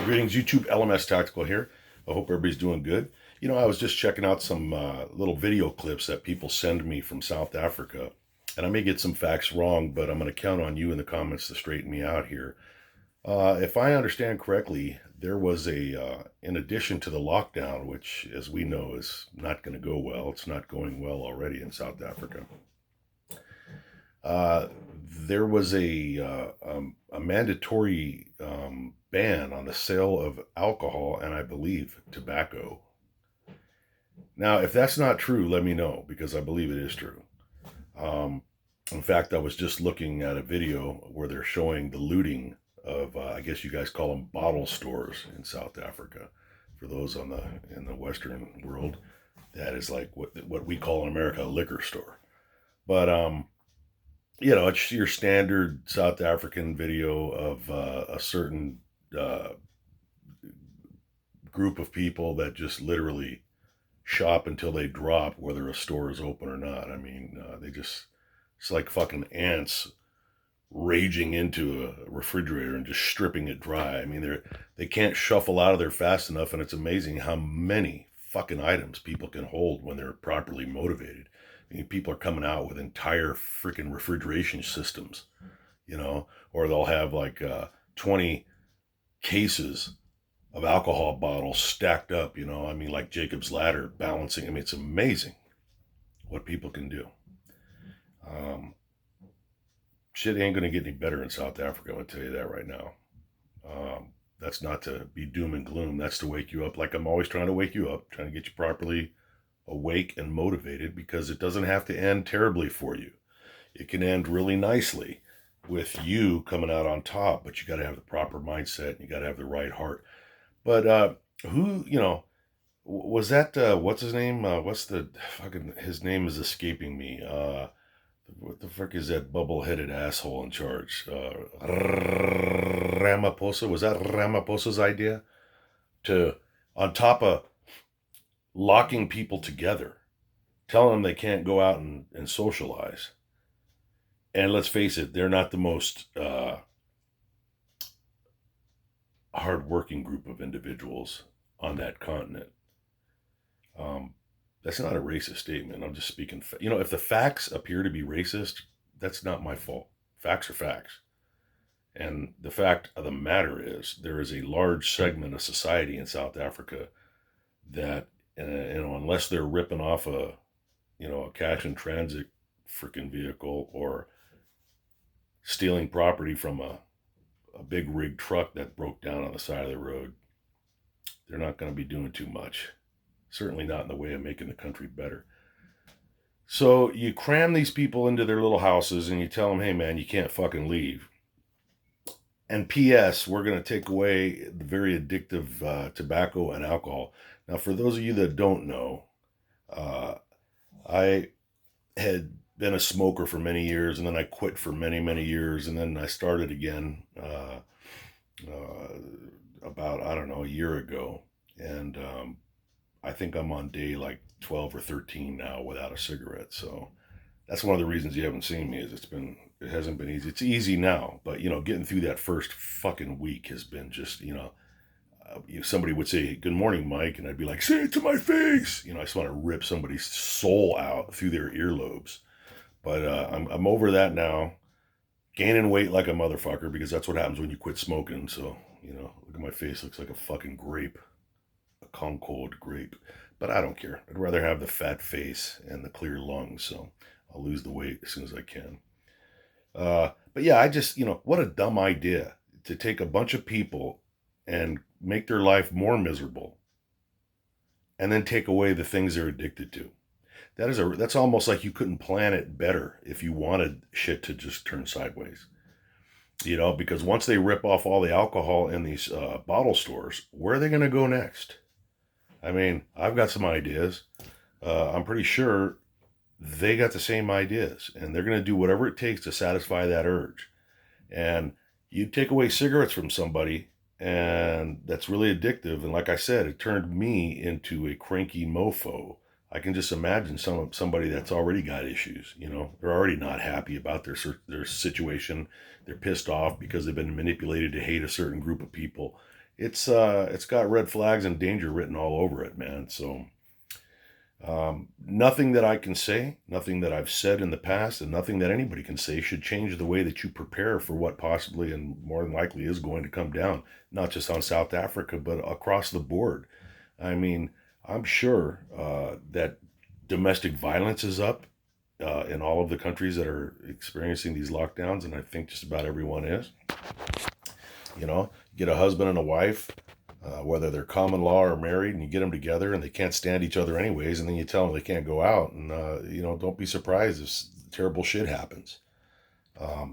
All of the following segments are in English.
Greetings, YouTube. LMS Tactical here. I hope everybody's doing good. I was just checking out some little video clips that people send me from South Africa, and I may get some facts wrong, but I'm going to count on you in the comments to straighten me out here. If I understand correctly, there was in addition to the lockdown, which, as we know, is not going to go well, it's not going well already in South Africa. Uh, there was a mandatory ban on the sale of alcohol and I believe tobacco. Now, if that's not true, let me know because I believe it is true. Um, in fact, I was just looking at a video where they're showing the looting of, I guess you guys call them bottle stores in South Africa. For those in the Western world, that is like what we call in America a liquor store. But it's your standard South African video of a certain uh, group of people that just literally shop until they drop, whether a store is open or not. I mean, it's like fucking ants raging into a refrigerator and just stripping it dry. I mean, they can't shuffle out of there fast enough, and it's amazing how many fucking items people can hold when they're properly motivated. I mean, people are coming out with entire freaking refrigeration systems, or they'll have like 20 cases of alcohol bottles stacked up, I mean, like Jacob's Ladder balancing. I mean, it's amazing what people can do. Um, Shit ain't going to get any better in South Africa, I'm going to tell you that right now. That's not to be doom and gloom. That's to wake you up, like I'm always trying to wake you up, trying to get you properly awake and motivated, because it doesn't have to end terribly for you. It can end really nicely with you coming out on top, but you got to have the proper mindset and you got to have the right heart. But who, was that, what's his name? What's the fucking, his name is escaping me. What the frick is that bubble-headed asshole in charge? Ramaphosa? Was that Ramaphosa's idea? To, on top of locking people together, telling them they can't go out and socialize. And let's face it, they're not the most hardworking group of individuals on that continent. That's not a racist statement. I'm just speaking. If the facts appear to be racist, that's not my fault. Facts are facts. And the fact of the matter is, there is a large segment of society in South Africa that, unless they're ripping off a cash and transit freaking vehicle or stealing property from a big rig truck that broke down on the side of the road, they're not going to be doing too much. Certainly not in the way of making the country better. So you cram these people into their little houses and you tell them, hey man, you can't fucking leave. And P.S., we're going to take away the very addictive tobacco and alcohol. Now, for those of you that don't know, I had been a smoker for many years, and then I quit for many, many years, and then I started again about, I don't know, a year ago. And I think I'm on day like 12 or 13 now without a cigarette. So that's one of the reasons you haven't seen me, is it hasn't been easy. It's easy now, but getting through that first fucking week has been just, somebody would say, good morning, Mike. And I'd be like, say it to my face. I just want to rip somebody's soul out through their earlobes. But I'm over that now, gaining weight like a motherfucker, because that's what happens when you quit smoking. So, look at my face. Looks like a fucking grape, a Concord grape. But I don't care. I'd rather have the fat face and the clear lungs. So I'll lose the weight as soon as I can. But yeah, I just, what a dumb idea to take a bunch of people and make their life more miserable and then take away the things they're addicted to. That's almost like you couldn't plan it better if you wanted shit to just turn sideways. Because once they rip off all the alcohol in these bottle stores, where are they going to go next? I mean, I've got some ideas. I'm pretty sure they got the same ideas, and they're going to do whatever it takes to satisfy that urge. And you take away cigarettes from somebody, and that's really addictive. And like I said, it turned me into a cranky mofo. I can just imagine somebody that's already got issues. They're already not happy about their situation. They're pissed off because they've been manipulated to hate a certain group of people, it's got red flags and danger written all over it, man. So nothing that I can say, nothing that I've said in the past, and nothing that anybody can say should change the way that you prepare for what possibly and more than likely is going to come down, not just on South Africa, but across the board. I mean, I'm sure that domestic violence is up in all of the countries that are experiencing these lockdowns, and I think just about everyone is. You know, get a husband and a wife, whether they're common law or married, and you get them together and they can't stand each other anyways, and then you tell them they can't go out, and don't be surprised if terrible shit happens.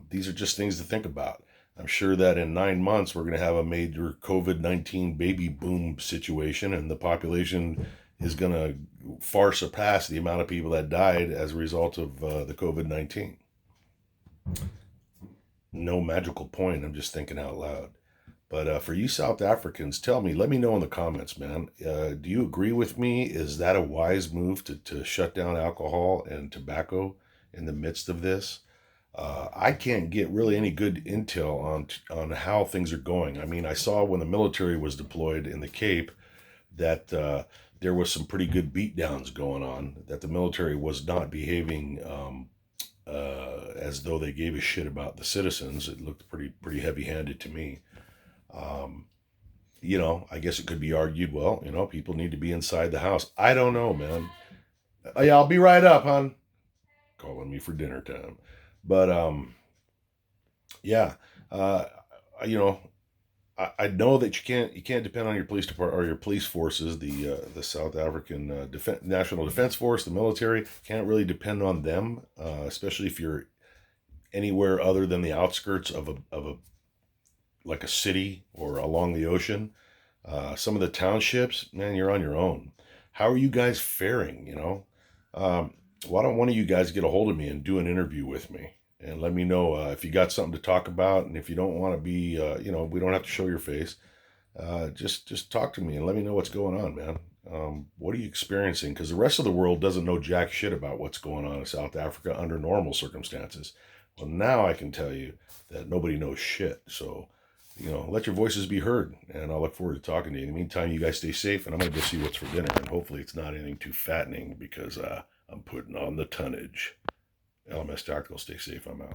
These are just things to think about. I'm sure that in 9 months we're going to have a major COVID-19 baby boom situation, and the population is going to far surpass the amount of people that died as a result of the COVID-19. No magical point. I'm just thinking out loud. But for you South Africans, tell me, let me know in the comments, man. Do you agree with me? Is that a wise move to shut down alcohol and tobacco in the midst of this? I can't get really any good intel on how things are going. I mean, I saw when the military was deployed in the Cape that there was some pretty good beatdowns going on. That the military was not behaving as though they gave a shit about the citizens. It looked pretty heavy-handed to me. Um, I guess it could be argued, well, people need to be inside the house. I don't know, man. Yeah, I'll be right up, hon. Calling me for dinner time. But yeah, uh, you know, I know that you can't depend on your police department or your police forces, the South African National Defense Force, the military. Can't really depend on them, especially if you're anywhere other than the outskirts of a like a city or along the ocean. Some of the townships, man, you're on your own. How are you guys faring? Um, why don't one of you guys get a hold of me and do an interview with me and let me know if you got something to talk about, and if you don't want to be, we don't have to show your face. Just talk to me and let me know what's going on, man. What are you experiencing? Because the rest of the world doesn't know jack shit about what's going on in South Africa under normal circumstances. Well, now I can tell you that nobody knows shit. So, let your voices be heard, and I'll look forward to talking to you. In the meantime, you guys stay safe, and I'm going to go see what's for dinner, and hopefully it's not anything too fattening because I'm putting on the tonnage. LMS Tactical, stay safe. I'm out.